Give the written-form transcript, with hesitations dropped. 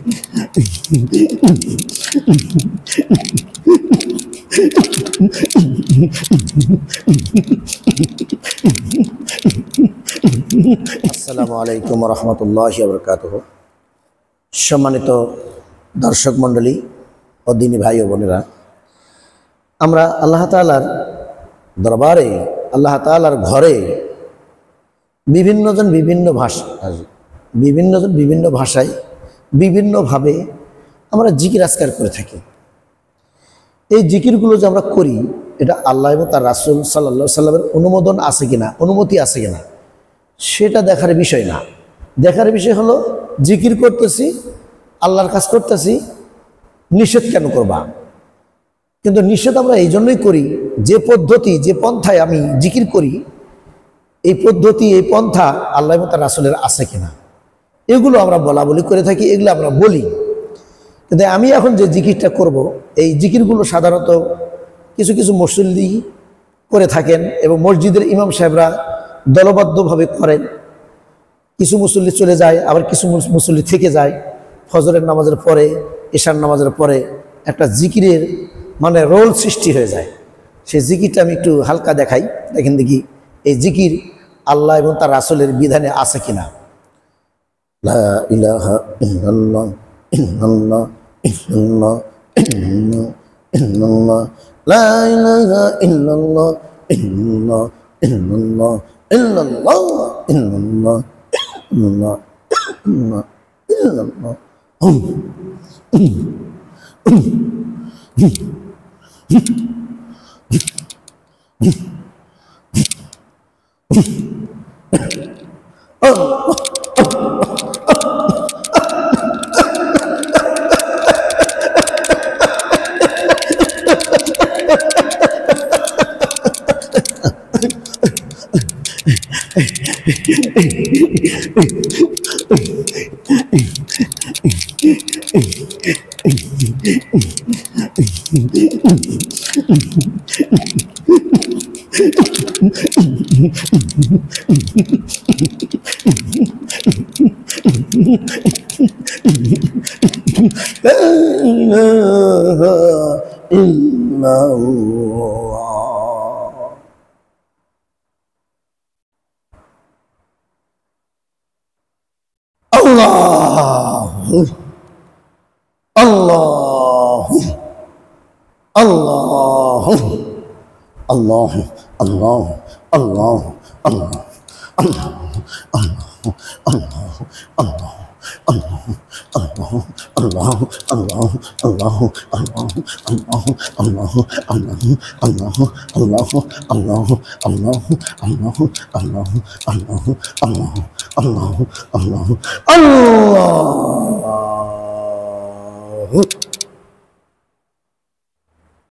আসসালামু আলাইকুম ওয়া রাহমাতুল্লাহি ওয়া বারাকাতুহু। সম্মানিত দর্শক মণ্ডলী ও দিনী ভাই ও বোনেরা, আমরা আল্লাহ তাআলার দরবারে, আল্লাহ তাআলার ঘরে বিভিন্নজন বিভিন্ন ভাষায় বিভিন্নভাবে আমরা জিকির আজকার করে থাকি। এই জিকিরগুলো যে আমরা করি, এটা আল্লাহ এবং তার রাসূল সাল্লাল্লাহু আলাইহি সাল্লামের অনুমোদন আছে কিনা, অনুমতি আছে কিনা, সেটা দেখার বিষয় না। দেখার বিষয় হলো জিকির করতেছি, আল্লাহর কাজ করতেছি, নিষেধ কেন করবা? কিন্তু নিষেধ আমরা এই জন্যই করি, যে পদ্ধতি, যে পন্থায় আমি জিকির করি, এই পদ্ধতি, এই পন্থা আল্লাহ এবং তার রাসূলের আছে কিনা, এগুলো আমরা বলা বলি করে থাকি, এগুলো আমরা বলি। কিন্তু আমি এখন যে জিকিরটা করব, এই জিকিরগুলো সাধারণত কিছু কিছু মুসল্লি করে থাকেন এবং মসজিদের ইমাম সাহেবরা দলবদ্ধভাবে করেন। কিছু মুসল্লি চলে যায়, আবার কিছু মুসল্লি থেকে যায়। ফজরের নামাজের পরে, এশার নামাজের পরে একটা জিকিরের মানে রোল সৃষ্টি হয়ে যায়। সেই জিকিরটা আমি একটু হালকা দেখাই, দেখেন দেখি এই জিকির আল্লাহ এবং তার রাসূলের বিধানে আছে কিনা। লা ইলাহা ইল্লাল্লাহ ইল্লাল্লাহ ইল্লাল্লাহ ইল্লাল্লাহ, লা ইলাহা ইল্লাল্লাহ ইল্লাল্লাহ ইল্লাল্লাহ ইল্লাল্লাহ ইল্লাল্লাহ ইল্লাল্লাহ ইল্লাল্লাহ।